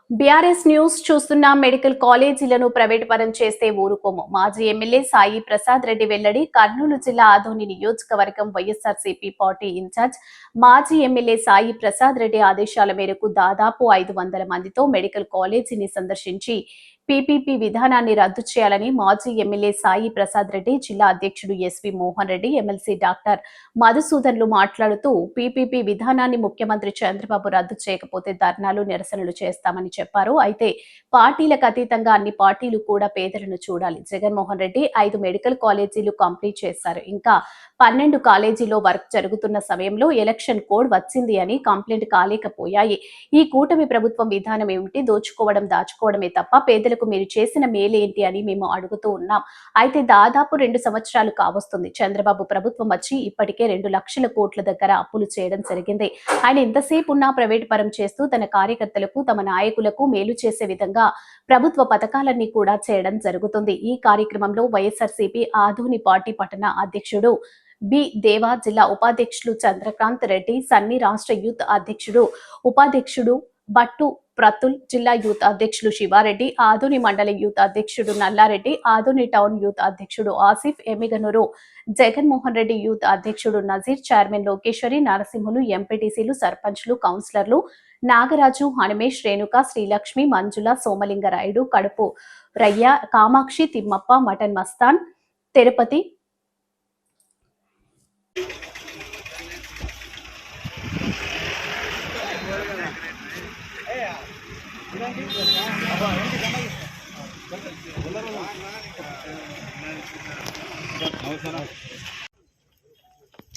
BRS news చూస్తున్న medical కాలేజీలను private పరం చేస్తే ఊరుకోము. మాజీ ఎమ్మెల్యే సాయి ప్రసాద్ రెడ్డి వెల్లడి. కర్నూలు జిల్లా ఆదోని నియోజకవర్గం వైఎస్ఆర్సీపీ పార్టీ ఇన్ఛార్జ్ మాజీ ఎమ్మెల్యే సాయి ప్రసాద్ రెడ్డి ఆదేశాల మేరకు దాదాపు 500 మందితో మెడికల్ కాలేజీని సందర్శించి పీపీపీ విధానాన్ని రద్దు చేయాలని మాజీ ఎమ్మెల్యే సాయి ప్రసాద్ రెడ్డి, జిల్లా అధ్యక్షుడు SV Mohan Reddy, MLC doctor మధుసూదన్లు మాట్లాడుతూ పీపీపీ విధానాన్ని ముఖ్యమంత్రి చంద్రబాబు రద్దు చేయకపోతే ధర్నాలు, నిరసనలు చేస్తామని చెప్పారు. అయితే పార్టీలకు అతీతంగా అన్ని పార్టీలు కూడా పేదలను చూడాలి. జగన్మోహన్ రెడ్డి 5 మెడికల్ కాలేజీలు కంప్లీట్ చేశారు. ఇంకా 12 కాలేజీలో వర్క్ జరుగుతున్న సమయంలో ఎలక్షన్ కోడ్ వచ్చింది అని కంప్లైంట్ కాలేకపోయాయి. ఈ కూటమి ప్రభుత్వం విధానం ఏమిటి? దోచుకోవడం, దాచుకోవడమే తప్ప పేదలకు మీరు చేసిన మేలేంటి అని మేము అడుగుతూ ఉన్నాం. అయితే దాదాపు 2 సంవత్సరాలు కావస్తుంది. చంద్రబాబు ప్రభుత్వం వచ్చి ఇప్పటికే 2 లక్షల కోట్ల దగ్గర అప్పులు చేయడం జరిగింది. ఆయన ఎంతసేపు ఉన్నా ప్రైవేట్ పరం చేస్తూ తన కార్యకర్తలకు, తమ నాయకులకు మేలు చేసే విధంగా ప్రభుత్వ పథకాలన్నీ కూడా చేయడం జరుగుతుంది. ఈ కార్యక్రమంలో వైఎస్ఆర్సీపీ ఆదోని పార్టీ పట్టణ అధ్యక్షుడు బి దేవా, జిల్లా ఉపాధ్యక్షులు చంద్రకాంత్ రెడ్డి, సన్ని రాష్ట్ర యూత్ అధ్యక్షుడు, ఉపాధ్యక్షుడు బట్టు ప్రతుల్, జిల్లా యూత్ అధ్యక్షులు శివారెడ్డి, ఆదోని మండల యూత్ అధ్యక్షుడు నల్లారెడ్డి, ఆదోని టౌన్ యూత్ అధ్యక్షుడు ఆసిఫ్, ఎమ్మిగనూరు జగన్మోహన్ రెడ్డి యూత్ అధ్యక్షుడు నజీర్, చైర్మన్ లోకేశ్వరి, నరసింహులు, ఎంపీటీసీలు, సర్పంచ్లు, కౌన్సిలర్లు నాగరాజు, హనుమేష్, రేణుక, శ్రీలక్ష్మి, మంజుల, సోమలింగరాయుడు, కడుపు రయ్య, కామాక్షి, తిమ్మప్ప, మటన్ మస్తాన్, తిరుపతి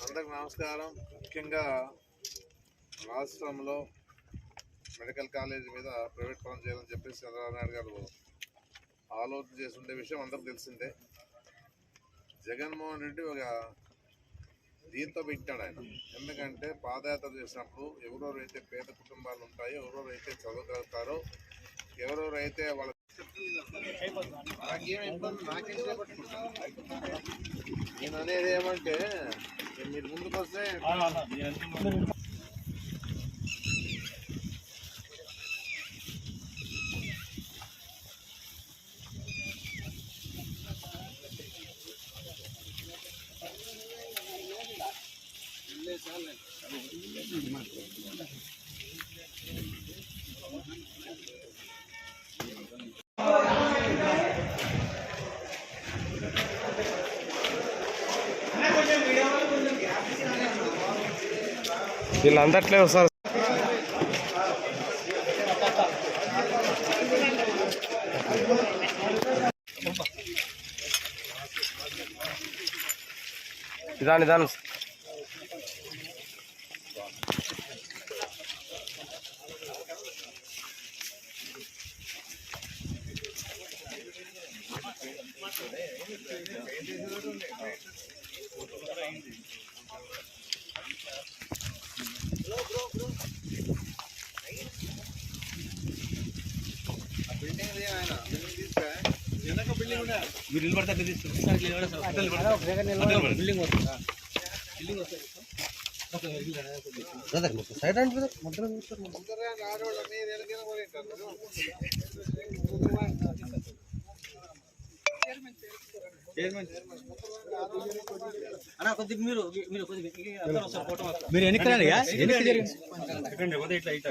అందరికి నమస్కారం. ముఖ్యంగా రాష్ట్రంలో మెడికల్ కాలేజీ మీద ప్రైవేట్ పరం చేయాలని చెప్పేసి చంద్రబాబు నాయుడు గారు ఆలోచన చేస్తుండే విషయం అందరికి తెలిసిందే. జగన్మోహన్ రెడ్డి ఒక దీంతో పెట్టాడు ఆయన. ఎందుకంటే పాదయాత్ర చేసినప్పుడు ఎవరెవరైతే పేద కుటుంబాలు ఉంటాయో, ఎవరెవరైతే చదవగలుగుతారో, ఎవరెవరైతే వాళ్ళ నాకేం ఇబ్బంది, నాకేం చేపట్టుకుంటాను. నేను అనేది ఏమంటే మీరు ముందుకు వస్తే వీళ్ళందట్లే వస్తారు. నిదానం మీరు నిలబడితే అట్లా తీసుకుంటారు. బిల్డింగ్ సైడ్ అంటే మీరు ఎన్నికలండి ఇట్లా ఇట్లా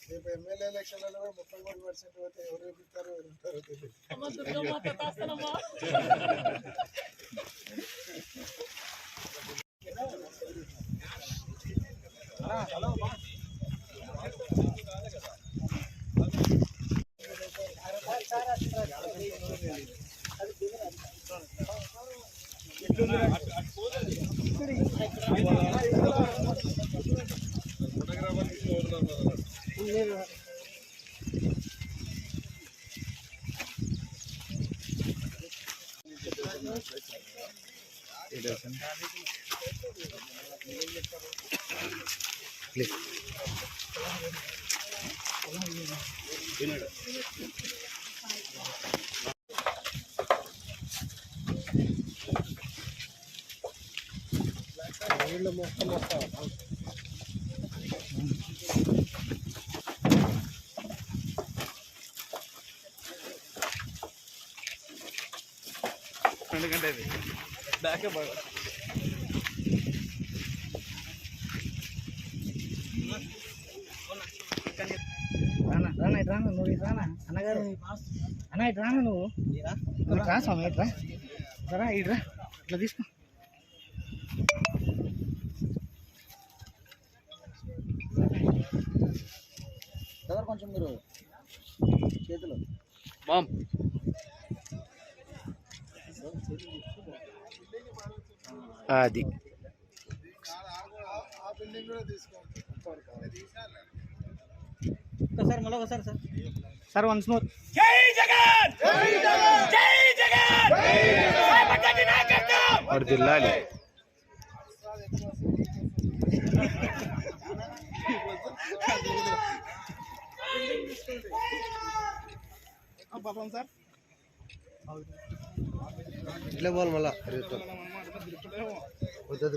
రేపు ఎమ్మెల్యే ఎలక్షన్లలో 33% పోతే ఎవరు వేపిస్తారు, ఎందుకంటే ఇది బ్యాకే బాగా రానా రానా ఇటు రానా నువ్వు ఇటు రానా అన్నగారు అన్న ఇటు రానా నువ్వు ఇటు రా స్వామి ఇటు రా రా ఇటు రా ఇట్లా తీసుకో ఎవరు కొంచెం మీరు చేతులు బామ్ అది ఒకసారి మళ్ళీ ఒకసారి సార్ సార్ వన్స్ మోర్ జిల్లాలి సార్ ఇట్లే పోవాలి మళ్ళా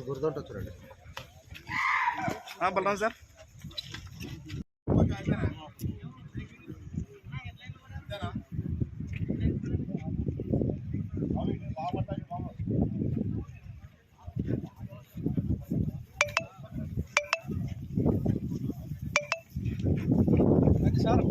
గుర్తుంటుంది చూడండి బలరాం సార్ సార్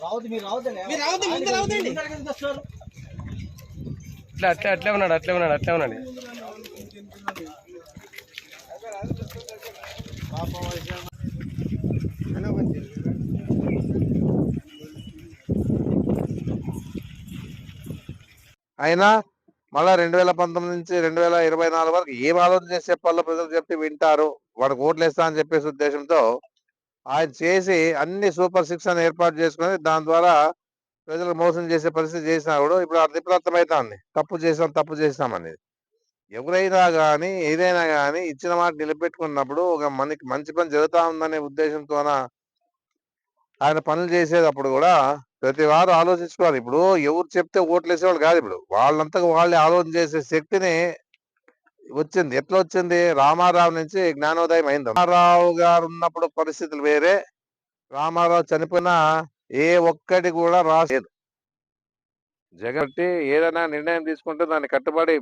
రావద్దు మీరు రావద్దండి ముందు రావద్దండి అట్లే ఉన్నాడు అయినా మళ్ళా 2019 నుంచి 2024 వరకు ఏం ఆలోచన చేసి చెప్పాలో ప్రజలు చెప్తే వింటారు, వాడికి ఓట్లు వేస్తా అని చెప్పేసి ఉద్దేశంతో ఆయన చేసి అన్ని సూపర్ సిక్స్ అని ఏర్పాటు చేసుకుని దాని ద్వారా ప్రజలకు మోసం చేసే పరిస్థితి చేసినా కూడా ఇప్పుడు అర్థమవుతుంది తప్పు చేసామనేది. ఎవరైనా కానీ ఏదైనా కానీ ఇచ్చిన మాట నిలబెట్టుకున్నప్పుడు ఒక మనకి మంచి పని జరుగుతా ఉందనే ఉద్దేశంతోన ఆయన పనులు చేసేటప్పుడు కూడా ప్రతి వారు ఆలోచించుకోవాలి. ఇప్పుడు ఎవరు చెప్తే ఓట్లు వేసేవాళ్ళు కాదు, ఇప్పుడు వాళ్ళంతకు వాళ్ళే ఆలోచన చేసే శక్తిని వచ్చింది. ఎట్లా వచ్చింది? రామారావు నుంచి జ్ఞానోదయం అయింది. రామారావు గారు ఉన్నప్పుడు పరిస్థితులు వేరే, రామారావు చనిపోయినా ఏ ఒక్కటి కూడా రాలేదు. జగన్ ఏదైనా నిర్ణయం తీసుకుంటే దాన్ని కట్టుబడి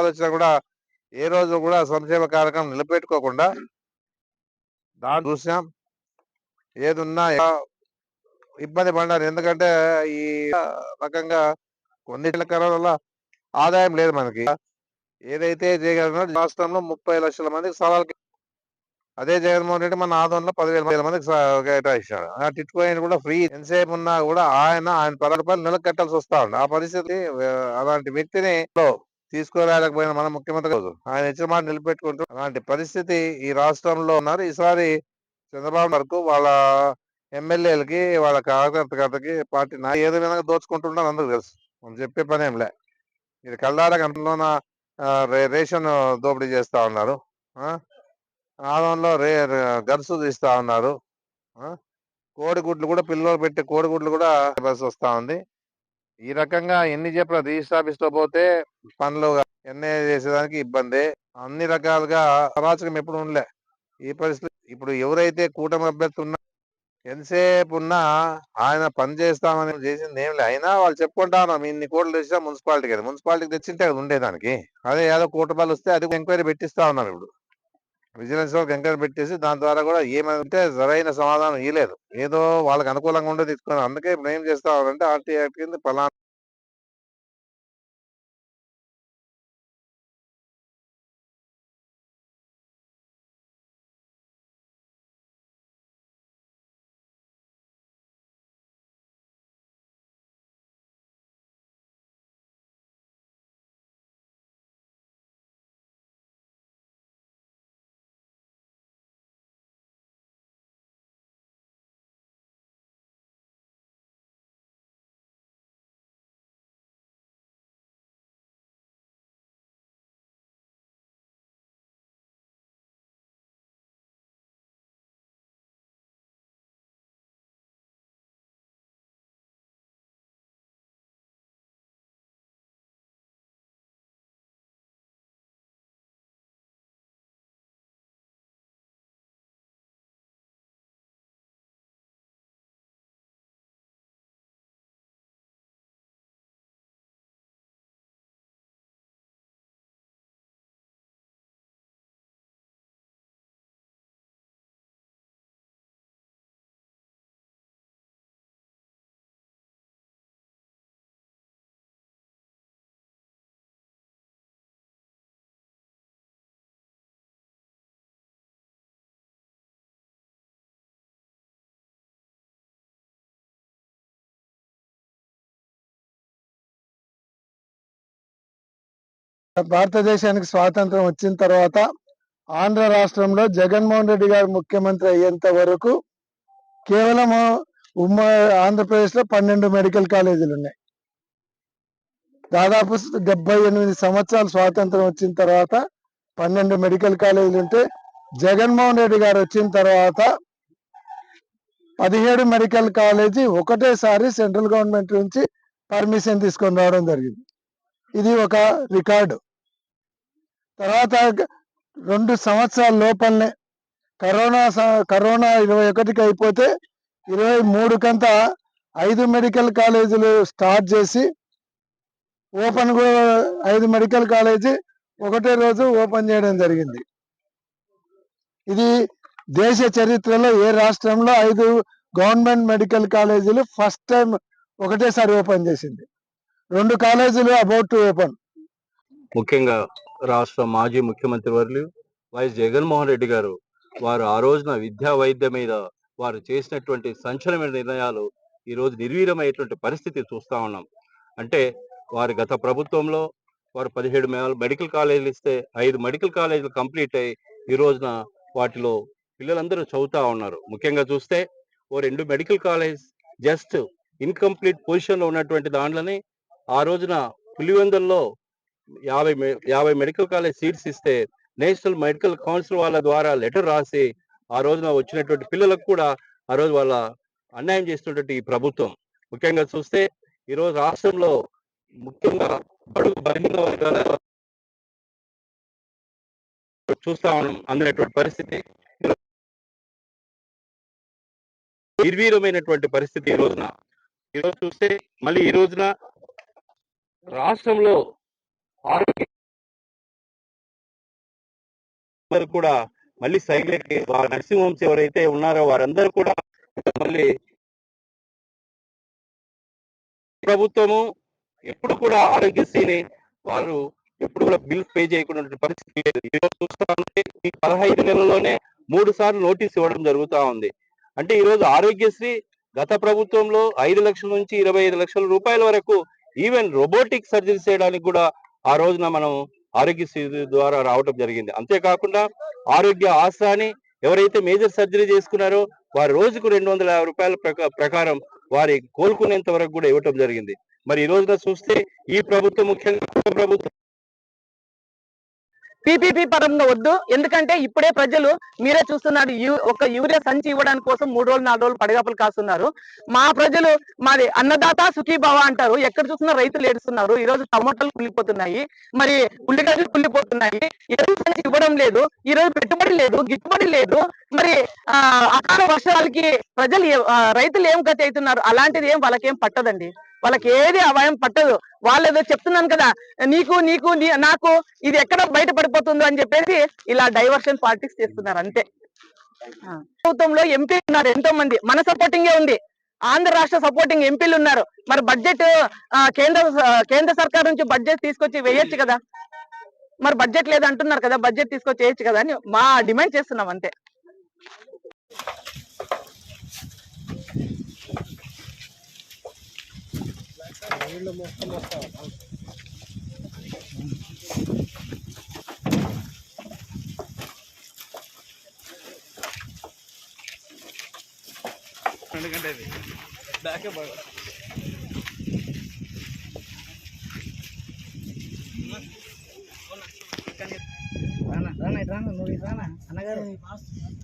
వచ్చినా కూడా ఏ రోజు కూడా సంక్షేమ కార్యక్రమం నిలబెట్టుకోకుండా దాన్ని చూసాం. ఏదున్నా ఇబ్బంది పడ్డారు. ఎందుకంటే ఈ రకంగా కొన్నిట్ల వల్ల ఆదాయం లేదు మనకి. ఏదైతే జగన్ రాష్ట్రంలో 30 లక్షల మందికి సవాల్, అదే జగన్మోహన్ రెడ్డి మన ఆదంలో 10,000 మందికి కేటాయించాడు. ఆ టిట్కో అయిన కూడా ఫ్రీ, ఎంతసేపు ఉన్నా కూడా ఆయన 10 రూపాయలు నెలకు కట్టాల్సి వస్తా ఉంది. ఆ పరిస్థితి అలాంటి వ్యక్తిని తీసుకోలేకపోయిన మన ముఖ్యమంత్రి ఆయన ఇచ్చిన మాట నిలబెట్టుకుంటూ అలాంటి పరిస్థితి ఈ రాష్ట్రంలో ఉన్నారు. ఈసారి చంద్రబాబు వరకు వాళ్ళ ఎమ్మెల్యేలకి వాళ్ళ కార్యకర్తకి పార్టీ ఏదో విధంగా దోచుకుంటున్నారు అందరూ తెలుసు, మనం చెప్పే పని ఏం లే. ఇది కల్లారా గంటలోన రేషన్ దోపిడీ చేస్తా ఉన్నారు, ఆదంలో గన్సు తీస్తా ఉన్నారు, కోడిగుడ్లు కూడా పిల్లలు పెట్టే కోడిగుడ్లు కూడా బస్ వస్తా ఉంది. ఈ రకంగా ఎన్ని చెప్పిన రిజిస్టర్ ఆఫీస్ లో పోతే పనులు ఎన్ఐ చేసేదానికి ఇబ్బంది, అన్ని రకాలుగా అరాచకం ఎప్పుడు ఉండలే. ఈ పరిస్థితి ఇప్పుడు ఎవరైతే కూటమి అభ్యర్థి ఉన్నా ఎంతసేపు ఉన్నా ఆయన పని చేస్తామని చేసింది ఏం లే. అయినా వాళ్ళు చెప్పుకుంటా ఉన్నాం ఇన్ని కోట్లు తెచ్చినా మున్సిపాలిటీకి తెచ్చింటే అది ఉండేదానికి. అదే ఏదో కోటి రూపాయలు వస్తే అది ఎంక్వైరీ పెట్టిస్తా ఉన్నారు. ఇప్పుడు విజిలెన్స్ వాళ్ళకి ఎంక్వైరీ పెట్టేసి దాని ద్వారా కూడా ఏమంటే సరైన సమాధానం ఇవ్వలేదు, ఏదో వాళ్ళకి అనుకూలంగా ఉండేది తీసుకున్నారు. అందుకే ఇప్పుడు ఏం చేస్తా ఉన్నారంటే ఆర్టీ యాక్ట్ కింద పలానా భారతదేశానికి స్వాతంత్రం వచ్చిన తర్వాత ఆంధ్ర రాష్ట్రంలో జగన్మోహన్ రెడ్డి గారు ముఖ్యమంత్రి అయ్యేంత వరకు కేవలం ఆంధ్రప్రదేశ్ లో 12 మెడికల్ కాలేజీలు ఉన్నాయి. దాదాపు 78 సంవత్సరాలు స్వాతంత్రం వచ్చిన తర్వాత 12 మెడికల్ కాలేజీలు ఉంటే జగన్మోహన్ రెడ్డి గారు వచ్చిన తర్వాత 17 మెడికల్ కాలేజీ ఒకటేసారి సెంట్రల్ గవర్నమెంట్ నుంచి పర్మిషన్ తీసుకొని రావడం జరిగింది. ఇది ఒక రికార్డు. తర్వాత 2 సంవత్సరాల లోపలనే కరోనా 21కి అయిపోతే 23 కంతా 5 మెడికల్ కాలేజీలు స్టార్ట్ చేసి ఓపెన్ కూడా 5 మెడికల్ కాలేజీ ఒకటే రోజు ఓపెన్ చేయడం జరిగింది. ఇది దేశ చరిత్రలో ఏ రాష్ట్రంలో 5 గవర్నమెంట్ మెడికల్ కాలేజీలు ఫస్ట్ టైం ఒకటేసారి ఓపెన్ చేసింది. 2 కాలేజీలు అబౌట్ టు ఓపెన్. ముఖ్యంగా రాష్ట్ర మాజీ ముఖ్యమంత్రి వర్యులు వైఎస్ జగన్మోహన్ రెడ్డి గారు వారు ఆ రోజున విద్యా వైద్య మీద వారు చేసినటువంటి సంచలనమైన నిర్ణయాలు ఈ రోజు నిర్వీర్యమైనటువంటి పరిస్థితి చూస్తా ఉన్నాం. అంటే వారి గత ప్రభుత్వంలో వారు 17 మెడికల్ కాలేజీలు ఇస్తే 5 మెడికల్ కాలేజీలు కంప్లీట్ అయ్యి ఈ రోజున వాటిలో పిల్లలందరూ చదువుతా ఉన్నారు. ముఖ్యంగా చూస్తే 2 medical college just incomplete position లో ఉన్నటువంటి దాంట్లోని ఆ రోజున పులివెందుల్లో 50 మెడికల్ కాలేజ్ సీట్స్ ఇస్తే నేషనల్ మెడికల్ కౌన్సిల్ వాళ్ళ ద్వారా లెటర్ రాసి ఆ రోజున వచ్చినటువంటి పిల్లలకు కూడా ఆ రోజు వాళ్ళ అన్యాయం చేస్తున్నటువంటి ఈ ప్రభుత్వం. ముఖ్యంగా చూస్తే ఈ రోజు రాష్ట్రంలో ముఖ్యంగా బడుగు బలహీన వర్గాల చూస్తా ఉన్నాం అందినటువంటి పరిస్థితి, నిర్వీర్యమైనటువంటి పరిస్థితి. ఈ రోజు చూస్తే మళ్ళీ ఈ రోజున రాష్ట్రంలో ఆరోగ్య కూడా మళ్ళీ సైలెంట్ నర్సింగ్ హోమ్స్ ఎవరైతే ఉన్నారో వారందరూ కూడా మళ్ళీ ప్రభుత్వము ఎప్పుడు కూడా ఆరోగ్యశ్రీని వారు ఎప్పుడు కూడా బిల్ పే చేయకుండా పరిస్థితి లేదు. ఈరోజు చూస్తా ఉంటే ఈ 15 నెలల్లోనే 3 సార్లు నోటీస్ ఇవ్వడం జరుగుతా ఉంది. అంటే ఈ రోజు ఆరోగ్యశ్రీ గత ప్రభుత్వంలో 5 లక్షల నుంచి 25 లక్షల రూపాయల వరకు ఈవెన్ రోబోటిక్ సర్జరీ చేయడానికి కూడా ఆ రోజున మనం ఆరోగ్యశ్రీ ద్వారా రావడం జరిగింది. అంతేకాకుండా ఆరోగ్య ఆశాని ఎవరైతే మేజర్ సర్జరీ చేసుకున్నారో వారి రోజుకు 250 రూపాయల ప్రకారం వారి కోలుకునేంత వరకు కూడా ఇవ్వటం జరిగింది. మరి ఈ రోజున చూస్తే ఈ ప్రభుత్వం ముఖ్యంగా ప్రభుత్వం పీపీపీ పరంగా వద్దు. ఎందుకంటే ఇప్పుడే ప్రజలు మీరే చూస్తున్నారు, ఒక యూరియా సంచి ఇవ్వడానికి కోసం 3 రోజులు 4 రోజులు పడగాపులు కాస్తున్నారు. మా ప్రజలు మాది అన్నదాత సుఖీభావ అంటారు. ఎక్కడ చూసినా రైతులు ఏడుస్తున్నారు. ఈ రోజు టమాటాలు కుళ్ళిపోతున్నాయి, మరి ఉల్లిగడ్డలు కుళ్ళిపోతున్నాయి. ఎరువు సంచి ఇవ్వడం లేదు, ఈ రోజు పెట్టుబడి లేదు, గిట్టుబడి లేదు. మరి అకాల వర్షాలకి ప్రజలు రైతులు ఏం గతి అవుతున్నారు. అలాంటిది ఏం వాళ్ళకేం పట్టదండి. వాళ్ళకి ఏది అభయం పట్టదు. వాళ్ళు ఏదో చెప్తున్నాను కదా, నీకు నాకు ఇది ఎక్కడ బయట పడిపోతుందో అని చెప్పేసి ఇలా డైవర్షన్ పాలిటిక్స్ చేస్తున్నారు అంతే. ప్రభుత్వంలో ఎంపీలు ఉన్నారు ఎంతో మంది, మన సపోర్టింగే ఉంది. ఆంధ్ర రాష్ట్ర సపోర్టింగ్ ఎంపీలు ఉన్నారు. మరి బడ్జెట్ కేంద్ర సర్కార్ నుంచి బడ్జెట్ తీసుకొచ్చి వేయొచ్చు కదా. మరి బడ్జెట్ లేదంటున్నారు కదా, బడ్జెట్ తీసుకొచ్చి వేయచ్చు కదా అని మా డిమాండ్ చేస్తున్నాం అంతే. రానా నువ్వు రానా అన్నగారు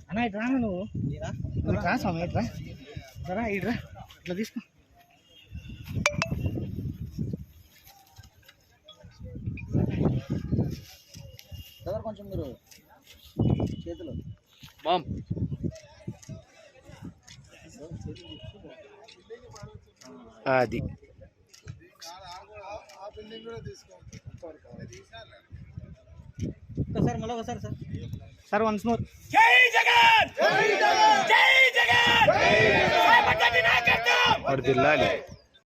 అన్న ఇటు రానా నువ్వు రా స్వామి ఇట్రా రా ఇట్రా ఇట్లా తీసుకో. కొంచెం మీరు చేతులు అది సార్ మళ్ళీ ఒకసారి సార్ వన్స్ మోర్. వర్ధిల్లాలి.